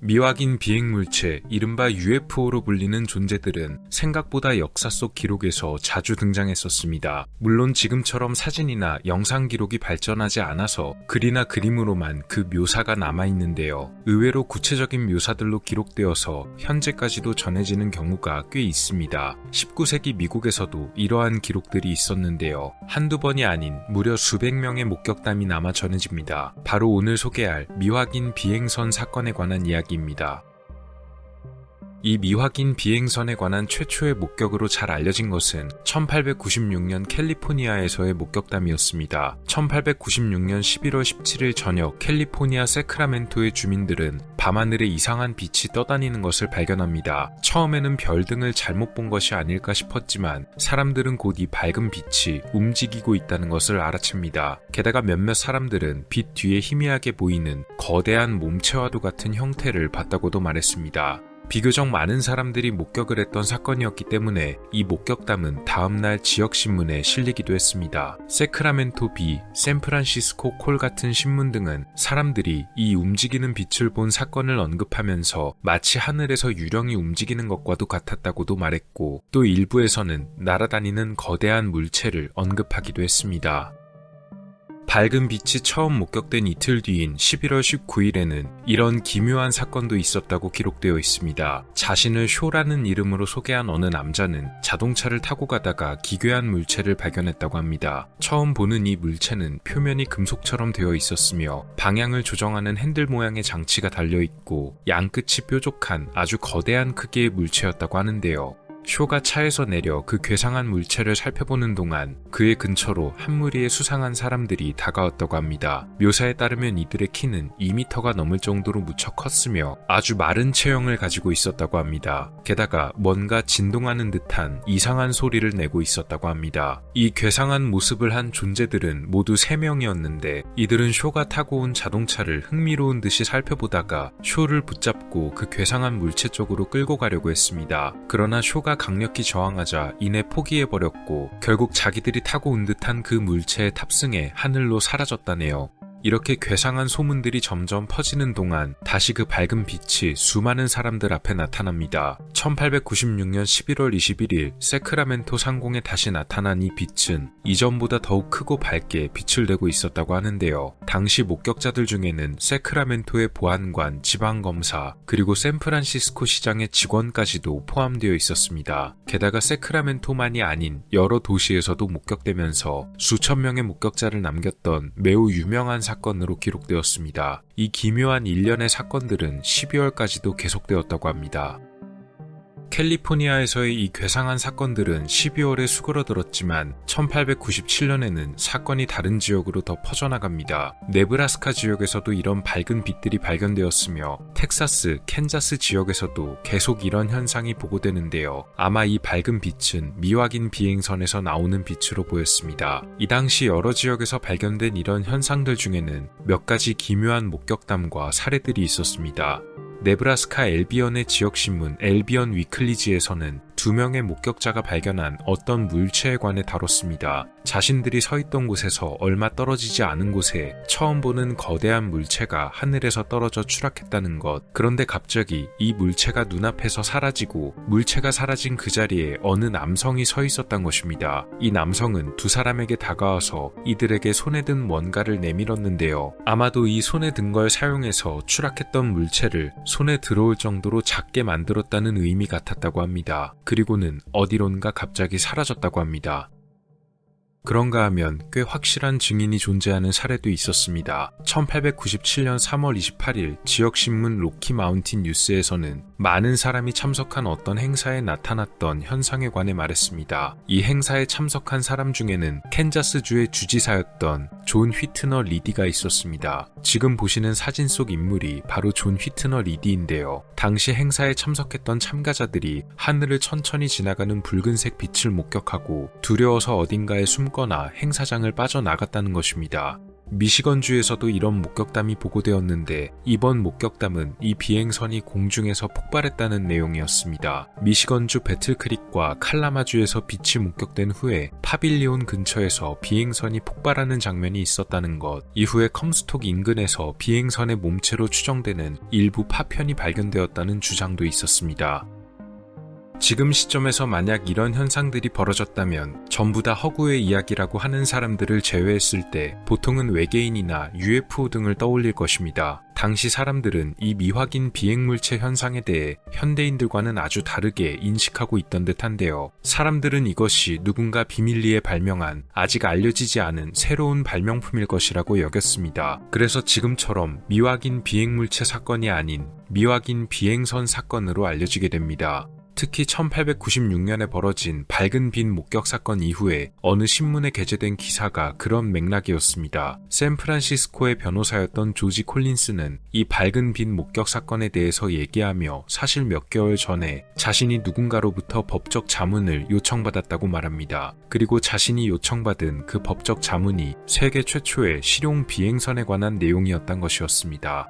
미확인 비행물체, 이른바 UFO로 불리는 존재들은 생각보다 역사 속 기록에서 자주 등장했었습니다. 물론 지금처럼 사진이나 영상 기록이 발전하지 않아서 글이나 그림으로만 그 묘사가 남아있는데요. 의외로 구체적인 묘사들로 기록되어서 현재까지도 전해지는 경우가 꽤 있습니다. 19세기 미국에서도 이러한 기록들이 있었는데요. 한두 번이 아닌 무려 수백 명의 목격담이 남아 전해집니다. 바로 오늘 소개할 미확인 비행선 사건에 관한 이야기입니다. 이 미확인 비행선에 관한 최초의 목격으로 잘 알려진 것은 1896년 캘리포니아에서의 목격담이었습니다. 1896년 11월 17일 저녁 캘리포니아 세크라멘토의 주민들은 밤하늘에 이상한 빛이 떠다니는 것을 발견합니다. 처음에는 별등을 잘못 본 것이 아닐까 싶었지만 사람들은 곧 이 밝은 빛이 움직이고 있다는 것을 알아챕니다. 게다가 몇몇 사람들은 빛 뒤에 희미하게 보이는 거대한 몸체와도 같은 형태를 봤다고도 말했습니다. 비교적 많은 사람들이 목격을 했던 사건이었기 때문에 이 목격담은 다음날 지역신문에 실리기도 했습니다. 세크라멘토 비, 샌프란시스코 콜 같은 신문 등은 사람들이 이 움직이는 빛을 본 사건을 언급하면서 마치 하늘에서 유령이 움직이는 것과도 같았다고도 말했고, 또 일부에서는 날아다니는 거대한 물체를 언급하기도 했습니다. 밝은 빛이 처음 목격된 이틀 뒤인 11월 19일에는 이런 기묘한 사건도 있었다고 기록되어 있습니다. 자신을 쇼라는 이름으로 소개한 어느 남자는 자동차를 타고 가다가 기괴한 물체를 발견했다고 합니다. 처음 보는 이 물체는 표면이 금속처럼 되어 있었으며 방향을 조정하는 핸들 모양의 장치가 달려있고 양끝이 뾰족한 아주 거대한 크기의 물체였다고 하는데요. 쇼가 차에서 내려 그 괴상한 물체를 살펴보는 동안 그의 근처로 한 무리의 수상한 사람들이 다가왔다고 합니다. 묘사에 따르면 이들의 키는 2m가 넘을 정도로 무척 컸으며 아주 마른 체형을 가지고 있었다고 합니다. 게다가 뭔가 진동하는 듯한 이상한 소리를 내고 있었다고 합니다. 이 괴상한 모습을 한 존재들은 모두 3명이었는데 이들은 쇼가 타고 온 자동차를 흥미로운 듯이 살펴보다가 쇼를 붙잡고 그 괴상한 물체 쪽으로 끌고 가려고 했습니다. 그러나 쇼가 강력히 저항하자 이내 포기해버렸고 결국 자기들이 타고 온 듯한 그 물체에 탑승해 하늘로 사라졌다네요. 이렇게 괴상한 소문들이 점점 퍼지는 동안 다시 그 밝은 빛이 수많은 사람들 앞에 나타납니다. 1896년 11월 21일 세크라멘토 상공에 다시 나타난 이 빛은 이전보다 더욱 크고 밝게 빛을 내고 있었다고 하는데요. 당시 목격자들 중에는 세크라멘토의 보안관, 지방검사, 그리고 샌프란시스코 시장의 직원까지도 포함되어 있었습니다. 게다가 세크라멘토만이 아닌 여러 도시에서도 목격되면서 수천 명의 목격자를 남겼던 매우 유명한 사건으로 기록되었습니다. 이 기묘한 일련의 사건들은 12월까지도 계속되었다고 합니다. 캘리포니아에서의 이 괴상한 사건들은 12월에 수그러들었지만 1897년에는 사건이 다른 지역으로 더 퍼져나갑니다. 네브라스카 지역에서도 이런 밝은 빛들이 발견되었으며 텍사스, 캔자스 지역에서도 계속 이런 현상이 보고되는데요. 아마 이 밝은 빛은 미확인 비행선에서 나오는 빛으로 보였습니다. 이 당시 여러 지역에서 발견된 이런 현상들 중에는 몇 가지 기묘한 목격담과 사례들이 있었습니다. 네브라스카 엘비언의 지역신문 엘비언 위클리지에서는 2명의 목격자가 발견한 어떤 물체에 관해 다뤘습니다. 자신들이 서 있던 곳에서 얼마 떨어지지 않은 곳에 처음 보는 거대한 물체가 하늘에서 떨어져 추락했다는 것. 그런데 갑자기 이 물체가 눈앞에서 사라지고 물체가 사라진 그 자리에 어느 남성이 서 있었던 것입니다. 이 남성은 두 사람에게 다가와서 이들에게 손에 든 뭔가를 내밀었는데요. 아마도 이 손에 든 걸 사용해서 추락했던 물체를 손에 들어올 정도로 작게 만들었다는 의미 같았다고 합니다. 그리고는 어디론가 갑자기 사라졌다고 합니다. 그런가 하면 꽤 확실한 증인이 존재하는 사례도 있었습니다. 1897년 3월 28일 지역신문 로키 마운틴 뉴스에서는 많은 사람이 참석한 어떤 행사에 나타났던 현상에 관해 말했습니다. 이 행사에 참석한 사람 중에는 캔자스주의 주지사였던 존 휘트너 리디가 있었습니다. 지금 보시는 사진 속 인물이 바로 존 휘트너 리디인데요. 당시 행사에 참석했던 참가자들이 하늘을 천천히 지나가는 붉은색 빛을 목격하고 두려워서 어딘가에 숨거나 행사장을 빠져나갔다는 것입니다. 미시건주에서도 이런 목격담이 보고되었는데 이번 목격담은 이 비행선이 공중에서 폭발했다는 내용이었습니다. 미시건주 배틀크릭과 칼라마주에서 빛이 목격된 후에 파빌리온 근처에서 비행선이 폭발하는 장면이 있었다는 것, 이후에 컴스톡 인근에서 비행선의 몸체로 추정되는 일부 파편이 발견되었다는 주장도 있었습니다. 지금 시점에서 만약 이런 현상들이 벌어졌다면 전부 다 허구의 이야기라고 하는 사람들을 제외했을 때 보통은 외계인이나 UFO 등을 떠올릴 것입니다. 당시 사람들은 이 미확인 비행물체 현상에 대해 현대인들과는 아주 다르게 인식하고 있던 듯한데요. 사람들은 이것이 누군가 비밀리에 발명한 아직 알려지지 않은 새로운 발명품일 것이라고 여겼습니다. 그래서 지금처럼 미확인 비행물체 사건이 아닌 미확인 비행선 사건으로 알려지게 됩니다. 특히 1896년에 벌어진 밝은 빛 목격 사건 이후에 어느 신문에 게재된 기사가 그런 맥락이었습니다. 샌프란시스코의 변호사였던 조지 콜린스는 이 밝은 빛 목격 사건에 대해서 얘기하며 사실 몇 개월 전에 자신이 누군가로부터 법적 자문을 요청받았다고 말합니다. 그리고 자신이 요청받은 그 법적 자문이 세계 최초의 실용 비행선에 관한 내용이었던 것이었습니다.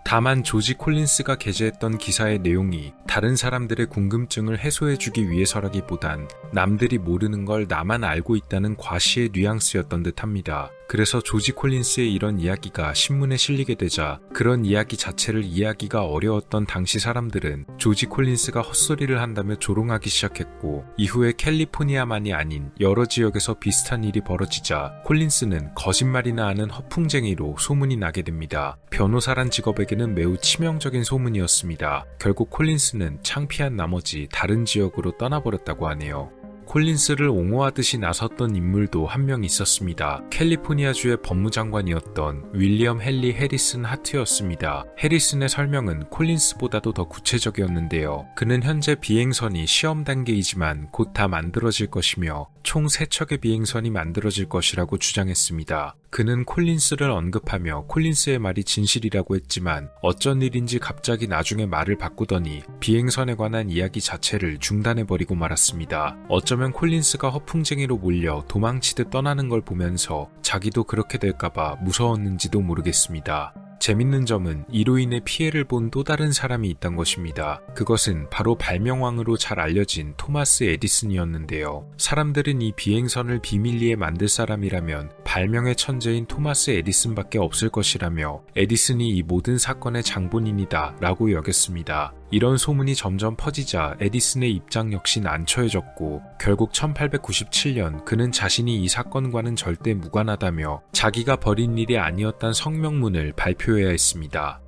다만 조지 콜린스가 게재했던 기사의 내용이 다른 사람들의 궁금증을 해소해주기 위해서라기보단 남들이 모르는 걸 나만 알고 있다는 과시의 뉘앙스였던 듯합니다. 그래서 조지 콜린스의 이런 이야기가 신문에 실리게 되자 그런 이야기 자체를 이해하기가 어려웠던 당시 사람들은 조지 콜린스가 헛소리를 한다며 조롱하기 시작했고, 이후에 캘리포니아만이 아닌 여러 지역에서 비슷한 일이 벌어지자 콜린스는 거짓말이나 하는 허풍쟁이로 소문이 나게 됩니다. 변호사란 직업에게는 매우 치명적인 소문이었습니다. 결국 콜린스는 창피한 나머지 다른 지역으로 떠나버렸다고 하네요. 콜린스를 옹호하듯이 나섰던 인물도 한 명 있었습니다. 캘리포니아주의 법무장관이었던 윌리엄 헨리 해리슨 하트였습니다. 해리슨의 설명은 콜린스보다도 더 구체적이었는데요. 그는 현재 비행선이 시험 단계이지만 곧 다 만들어질 것이며 총 3척의 비행선이 만들어질 것이라고 주장했습니다. 그는 콜린스를 언급하며 콜린스의 말이 진실이라고 했지만 어쩐 일인지 갑자기 나중에 말을 바꾸더니 비행선에 관한 이야기 자체를 중단해버리고 말았습니다. 어쩌면 콜린스가 허풍쟁이로 몰려 도망치듯 떠나는 걸 보면서 자기도 그렇게 될까봐 무서웠는지도 모르겠습니다. 재밌는 점은 이로 인해 피해를 본 또 다른 사람이 있던 것입니다. 그것은 바로 발명왕으로 잘 알려진 토마스 에디슨이었는데요. 사람들은 이 비행선을 비밀리에 만들 사람이라면 발명의 천재인 토마스 에디슨밖에 없을 것이라며 에디슨이 이 모든 사건의 장본인이다 라고 여겼습니다. 이런 소문이 점점 퍼지자 에디슨의 입장 역시 난처해졌고 결국 1897년 그는 자신이 이 사건과는 절대 무관하다며 자기가 벌인 일이 아니었단 성명문을 발표해야 했습니다.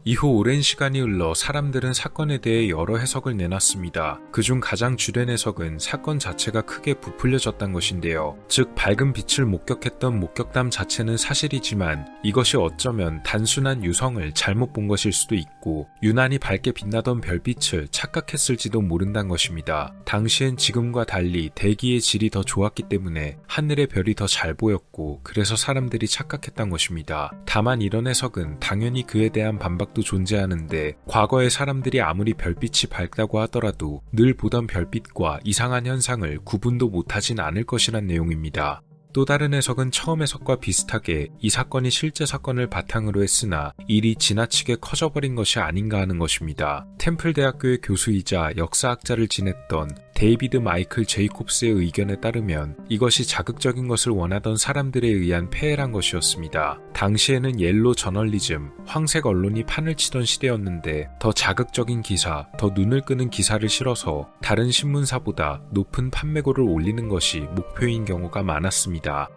이후 오랜 시간이 흘러 사람들은 사건에 대해 여러 해석을 내놨습니다. 그중 가장 주된 해석은 사건 자체가 크게 부풀려졌던 것인데요. 즉 밝은 빛을 목격했던 목격담 자체는 사실이지만 이것이 어쩌면 단순한 유성을 잘못 본 것일 수도 있고 유난히 밝게 빛나던 별빛을 착각했을지도 모른다는 것입니다. 당시엔 지금과 달리 대기의 질이 더 좋았기 때문에 하늘의 별이 더 잘 보였고 그래서 사람들이 착각했던 것입니다. 다만 이런 해석은 당연히 그에 대한 반박도 존재하는데 과거의 사람들이 아무리 별빛이 밝다고 하더라도 늘 보던 별빛과 이상한 현상을 구분도 못하진 않을 것이란 내용입니다. 또 다른 해석은 처음 해석과 비슷하게 이 사건이 실제 사건을 바탕으로 했으나 일이 지나치게 커져버린 것이 아닌가 하는 것입니다. 템플 대학교의 교수이자 역사학자를 지냈던 데이비드 마이클 제이콥스의 의견에 따르면 이것이 자극적인 것을 원하던 사람들에 의한 폐해란 것이었습니다. 당시에는 옐로 저널리즘, 황색 언론이 판을 치던 시대였는데 더 자극적인 기사, 더 눈을 끄는 기사를 실어서 다른 신문사보다 높은 판매고를 올리는 것이 목표인 경우가 많았습니다.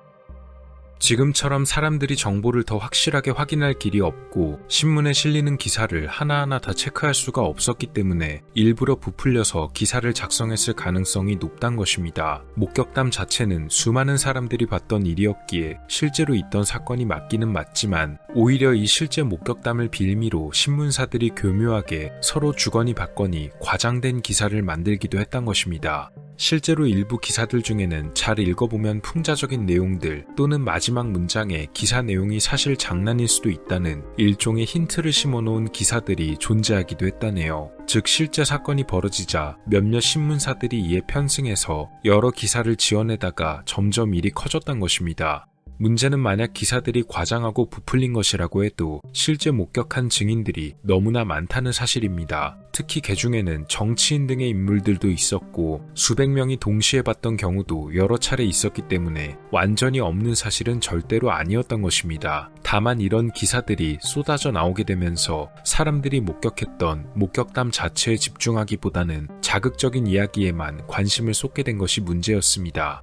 지금처럼 사람들이 정보를 더 확실하게 확인할 길이 없고 신문에 실리는 기사를 하나하나 다 체크할 수가 없었기 때문에 일부러 부풀려서 기사를 작성했을 가능성이 높단 것입니다. 목격담 자체는 수많은 사람들이 봤던 일이었기에 실제로 있던 사건이 맞기는 맞지만 오히려 이 실제 목격담을 빌미로 신문사들이 교묘하게 서로 주거니 받거니 과장된 기사를 만들기도 했던 것입니다. 실제로 일부 기사들 중에는 잘 읽어보면 풍자적인 내용들 또는 마지막 문장에 기사 내용이 사실 장난일 수도 있다는 일종의 힌트를 심어놓은 기사들이 존재하기도 했다네요. 즉 실제 사건이 벌어지자 몇몇 신문사들이 이에 편승해서 여러 기사를 지어내다가 점점 일이 커졌단 것입니다. 문제는 만약 기사들이 과장하고 부풀린 것이라고 해도 실제 목격한 증인들이 너무나 많다는 사실입니다. 특히 개중에는 정치인 등의 인물들도 있었고 수백 명이 동시에 봤던 경우도 여러 차례 있었기 때문에 완전히 없는 사실은 절대로 아니었던 것입니다. 다만 이런 기사들이 쏟아져 나오게 되면서 사람들이 목격했던 목격담 자체에 집중하기보다는 자극적인 이야기에만 관심을 쏟게 된 것이 문제였습니다.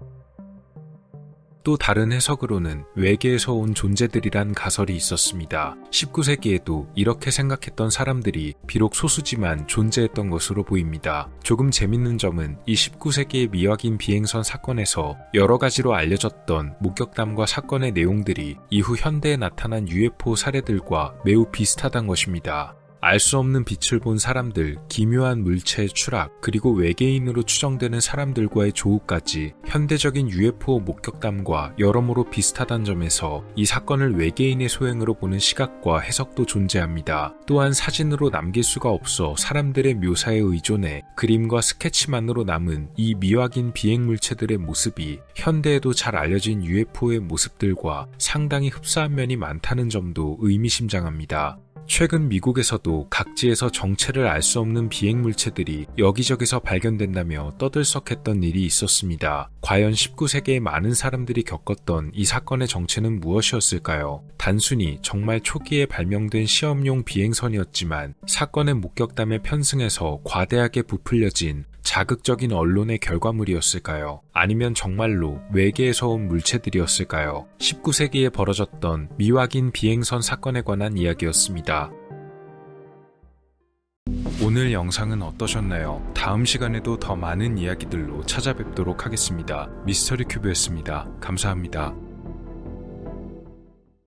또 다른 해석으로는 외계에서 온 존재들이란 가설이 있었습니다. 19세기에도 이렇게 생각했던 사람들이 비록 소수지만 존재했던 것으로 보입니다. 조금 재밌는 점은 이 19세기의 미확인 비행선 사건에서 여러 가지로 알려졌던 목격담과 사건의 내용들이 이후 현대에 나타난 UFO 사례들과 매우 비슷하다는 것입니다. 알 수 없는 빛을 본 사람들, 기묘한 물체의 추락, 그리고 외계인으로 추정되는 사람들과의 조우까지 현대적인 UFO 목격담과 여러모로 비슷하다는 점에서 이 사건을 외계인의 소행으로 보는 시각과 해석도 존재합니다. 또한 사진으로 남길 수가 없어 사람들의 묘사에 의존해 그림과 스케치만으로 남은 이 미확인 비행 물체들의 모습이 현대에도 잘 알려진 UFO의 모습들과 상당히 흡사한 면이 많다는 점도 의미심장합니다. 최근 미국에서도 각지에서 정체를 알 수 없는 비행 물체들이 여기저기서 발견된다며 떠들썩했던 일이 있었습니다. 과연 19세기에 많은 사람들이 겪었던 이 사건의 정체는 무엇이었을까요? 단순히 정말 초기에 발명된 시험용 비행선이었지만 사건의 목격담에 편승해서 과대하게 부풀려진 자극적인 언론의 결과물이었을까요? 아니면 정말로 외계에서 온 물체들이었을까요? 19세기에 벌어졌던 미확인 비행선 사건에 관한 이야기였습니다. 오늘 영상은 어떠셨나요? 다음 시간에도 더 많은 이야기들로 찾아뵙도록 하겠습니다. 미스터리 큐브였습니다. 감사합니다.